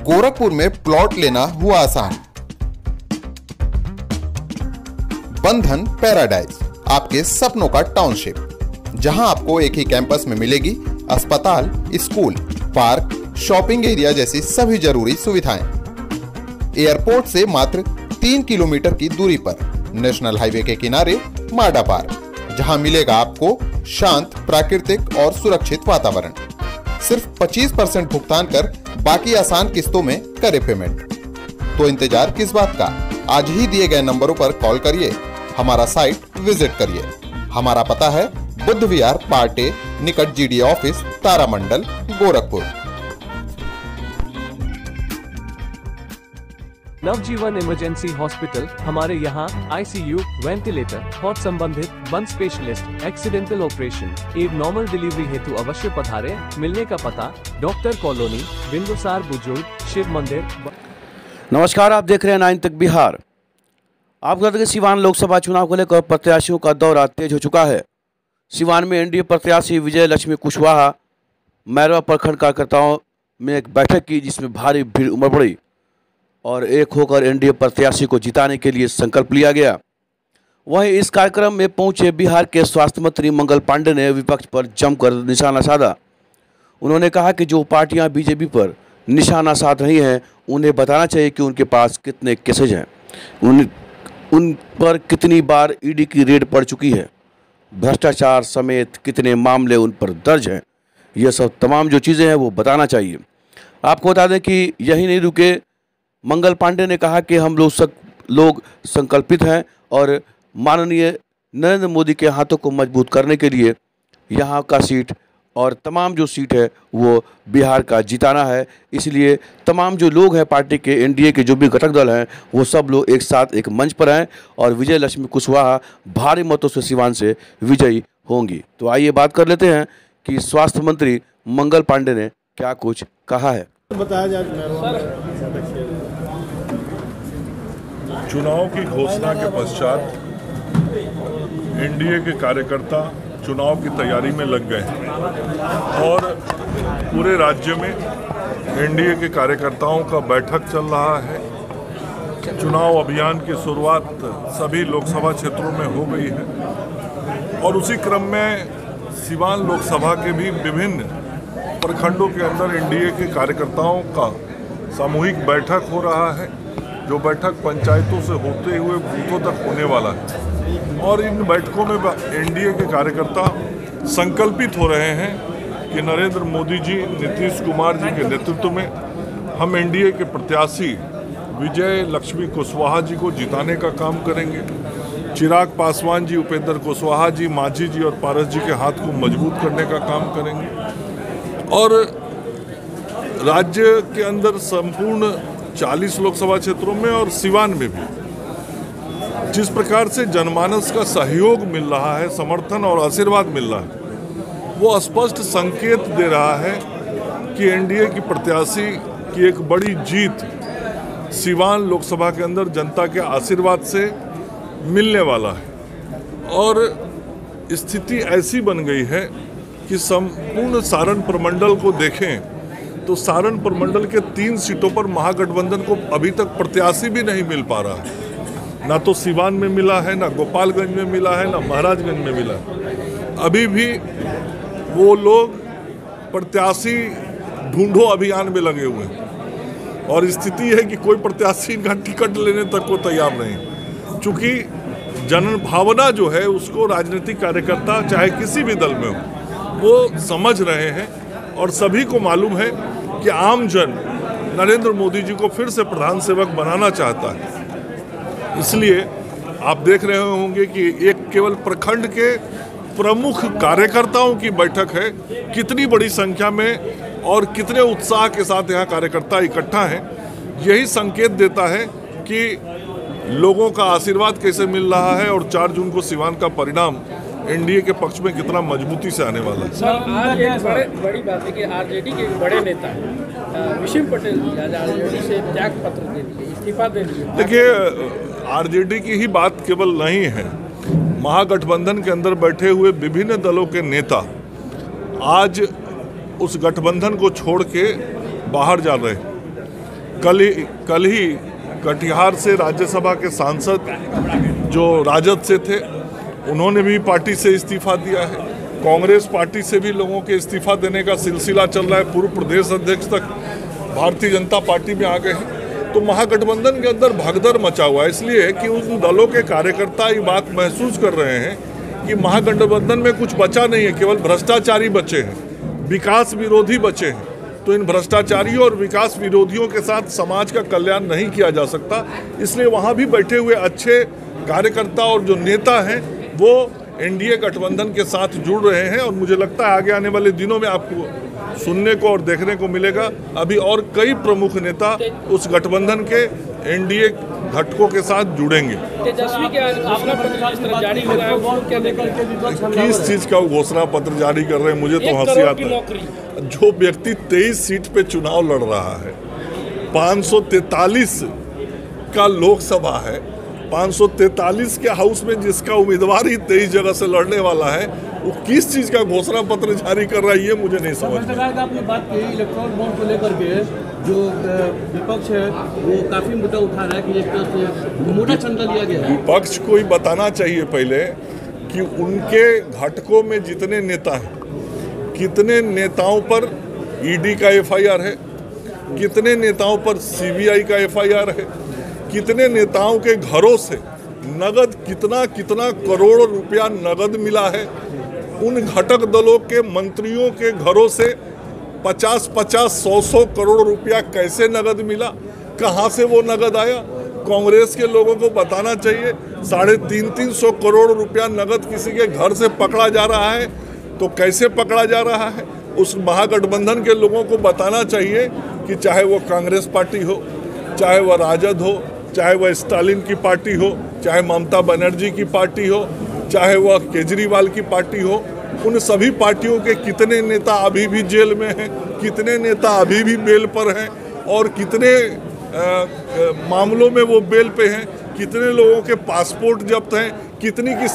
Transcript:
गोरखपुर में प्लॉट लेना हुआ आसान। बंधन पैराडाइज, आपके सपनों का टाउनशिप, जहां आपको एक ही कैंपस में मिलेगी अस्पताल, स्कूल, पार्क, शॉपिंग एरिया जैसी सभी जरूरी सुविधाएं। एयरपोर्ट से मात्र 3 किलोमीटर की दूरी पर नेशनल हाईवे के किनारे माडा पार्क, जहां मिलेगा आपको शांत, प्राकृतिक और सुरक्षित वातावरण। सिर्फ 25% भुगतान कर बाकी आसान किस्तों में करे पेमेंट। तो इंतजार किस बात का? आज ही दिए गए नंबरों पर कॉल करिए, हमारा साइट विजिट करिए। हमारा पता है बुद्ध विहार पार्टे निकट जीडी ऑफिस, तारामंडल, गोरखपुर। नवजीवन इमरजेंसी हॉस्पिटल, हमारे यहाँ आईसीयू, वेंटिलेटर, हॉट संबंधित, बंद स्पेशलिस्ट, एक्सीडेंटल ऑपरेशन, एक नॉर्मल डिलीवरी हेतु अवश्य पधारे। मिलने का पता डॉक्टर कॉलोनी, बिंदुसार बुजुर्ग, शिव मंदिर। नमस्कार, आप देख रहे हैं 9 तक बिहार। आपको बता दें कि सिवान लोकसभा चुनाव को लेकर प्रत्याशियों का दौरा तेज हो चुका है। सिवान में एनडीए प्रत्याशी विजय लक्ष्मी कुशवाहा मैरवा प्रखंड कार्यकर्ताओं में एक बैठक की, जिसमें भारी भीड़ उमड़ पड़ी और एक होकर एनडीए प्रत्याशी को जिताने के लिए संकल्प लिया गया। वहीं इस कार्यक्रम में पहुंचे बिहार के स्वास्थ्य मंत्री मंगल पांडे ने विपक्ष पर जमकर निशाना साधा। उन्होंने कहा कि जो पार्टियां बीजेपी पर निशाना साध रही हैं, उन्हें बताना चाहिए कि उनके पास कितने केसेज हैं, उन पर कितनी बार ईडी की रेड पड़ चुकी है, भ्रष्टाचार समेत कितने मामले उन पर दर्ज हैं। ये सब तमाम जो चीज़ें हैं वो बताना चाहिए। आपको बता दें कि यही नहीं रुके, मंगल पांडे ने कहा कि हम लोग संकल्पित हैं और माननीय नरेंद्र मोदी के हाथों को मजबूत करने के लिए यहाँ का सीट और तमाम जो सीट है वो बिहार का जिताना है। इसलिए तमाम जो लोग हैं पार्टी के, एनडीए के जो भी घटक दल हैं, वो सब लोग एक साथ एक मंच पर हैं और विजय लक्ष्मी कुशवाहा भारी मतों से सिवान से विजयी होंगी। तो आइए बात कर लेते हैं कि स्वास्थ्य मंत्री मंगल पांडे ने क्या कुछ कहा है। बताया जाए चुनाव की घोषणा के पश्चात एनडीए के कार्यकर्ता चुनाव की तैयारी में लग गए हैं और पूरे राज्य में एनडीए के कार्यकर्ताओं का बैठक चल रहा है। चुनाव अभियान की शुरुआत सभी लोकसभा क्षेत्रों में हो गई है और उसी क्रम में सिवान लोकसभा के भी विभिन्न प्रखंडों के अंदर एनडीए के कार्यकर्ताओं का सामूहिक बैठक हो रहा है, जो बैठक पंचायतों से होते हुए बूथों तक होने वाला है। और इन बैठकों में एनडीए के कार्यकर्ता संकल्पित हो रहे हैं कि नरेंद्र मोदी जी, नीतीश कुमार जी के नेतृत्व में हम एनडीए के प्रत्याशी विजय लक्ष्मी कुशवाहा जी को जिताने का काम करेंगे। चिराग पासवान जी, उपेंद्र कुशवाहा जी, मांझी जी और पारस जी के हाथ को मजबूत करने का काम करेंगे। और राज्य के अंदर संपूर्ण 40 लोकसभा क्षेत्रों में और सिवान में भी जिस प्रकार से जनमानस का सहयोग मिल रहा है, समर्थन और आशीर्वाद मिल रहा है, वो स्पष्ट संकेत दे रहा है कि एनडीए की प्रत्याशी की एक बड़ी जीत सिवान लोकसभा के अंदर जनता के आशीर्वाद से मिलने वाला है। और स्थिति ऐसी बन गई है कि संपूर्ण सारण प्रमंडल को देखें तो सारण प्रमंडल के 3 सीटों पर महागठबंधन को अभी तक प्रत्याशी भी नहीं मिल पा रहा है। ना तो सिवान में मिला है, ना गोपालगंज में मिला है, ना महाराजगंज में मिला है। अभी भी वो लोग प्रत्याशी ढूंढो अभियान में लगे हुए हैं और स्थिति है कि कोई प्रत्याशी का टिकट लेने तक को तैयार नहीं। चूँकि जन भावना जो है उसको राजनीतिक कार्यकर्ता चाहे किसी भी दल में हो, वो समझ रहे हैं और सभी को मालूम है कि आम जन नरेंद्र मोदी जी को फिर से प्रधान सेवक बनाना चाहता है। इसलिए आप देख रहे होंगे कि एक केवल प्रखंड के प्रमुख कार्यकर्ताओं की बैठक है, कितनी बड़ी संख्या में और कितने उत्साह के साथ यहाँ कार्यकर्ता इकट्ठा हैं। यही संकेत देता है कि लोगों का आशीर्वाद कैसे मिल रहा है और 4 जून को सिवान का परिणाम एनडीए के पक्ष में कितना मजबूती से आने वाला है। सर, आज एक बड़ी बात है कि आरजेडी के बड़े नेता विशिम पटेल जी आज आरजेडी से त्याग पत्र दे दिए, इस्तीफा दे दिए। देखिए, आरजेडी की ही बात केवल नहीं है, महागठबंधन के अंदर बैठे हुए विभिन्न दलों के नेता आज उस गठबंधन को छोड़ के बाहर जा रहे हैं। कल ही कटिहार से राज्यसभा के सांसद जो राजद से थे उन्होंने भी पार्टी से इस्तीफा दिया है। कांग्रेस पार्टी से भी लोगों के इस्तीफा देने का सिलसिला चल रहा है। पूर्व प्रदेश अध्यक्ष तक भारतीय जनता पार्टी में आ गए हैं। तो महागठबंधन के अंदर भगदड़ मचा हुआ है, इसलिए कि उन दलों के कार्यकर्ता ये बात महसूस कर रहे हैं कि महागठबंधन में कुछ बचा नहीं है, केवल भ्रष्टाचारी बचे हैं, विकास विरोधी बचे हैं। तो इन भ्रष्टाचारियों और विकास विरोधियों के साथ समाज का कल्याण नहीं किया जा सकता। इसलिए वहाँ भी बैठे हुए अच्छे कार्यकर्ता और जो नेता हैं वो एनडीए गठबंधन के साथ जुड़ रहे हैं और मुझे लगता है आगे आने वाले दिनों में आपको सुनने को और देखने को मिलेगा। अभी और कई प्रमुख नेता उस गठबंधन के एनडीए घटकों के साथ जुड़ेंगे। तेजस्वी के आज घोषणा पत्र जारी हो रहा है, वो क्या किस चीज़ का घोषणा पत्र जारी कर रहे हैं? मुझे तो हंसी आता है। जो व्यक्ति 23 सीट पे चुनाव लड़ रहा है, 543 का लोकसभा है, 543 के हाउस में जिसका उम्मीदवार ही 23 जगह से लड़ने वाला है, वो किस चीज़ का घोषणा पत्र जारी कर रहा है ये मुझे नहीं समझ में। आपने बात की इलेक्ट्रॉल बॉन्ड को लेकर के, जो विपक्ष है वो काफ़ी मुद्दा उठा रहा है कि एक तरह से मोटा चंदा लिया गया है। विपक्ष को ही बताना चाहिए पहले कि उनके घटकों में जितने नेता हैं, कितने नेताओं पर ईडी का एफआईआर है, कितने नेताओं पर सीबीआई का एफआईआर है, कितने नेताओं के घरों से नगद कितना करोड़ रुपया नगद मिला है। उन घटक दलों के मंत्रियों के घरों से 50-50, 100-100 करोड़ रुपया कैसे नगद मिला, कहां से वो नगद आया? कांग्रेस के लोगों को बताना चाहिए। 350-300 करोड़ रुपया नगद किसी के घर से पकड़ा जा रहा है तो कैसे पकड़ा जा रहा है? उस महागठबंधन के लोगों को बताना चाहिए कि चाहे वो कांग्रेस पार्टी हो, चाहे वह राजद हो, चाहे वह स्टालिन की पार्टी हो, चाहे ममता बनर्जी की पार्टी हो, चाहे वह केजरीवाल की पार्टी हो, उन सभी पार्टियों के कितने नेता अभी भी जेल में हैं, कितने नेता अभी भी बेल पर हैं और कितने मामलों में वो बेल पे हैं, कितने लोगों के पासपोर्ट जब्त हैं, कितनी की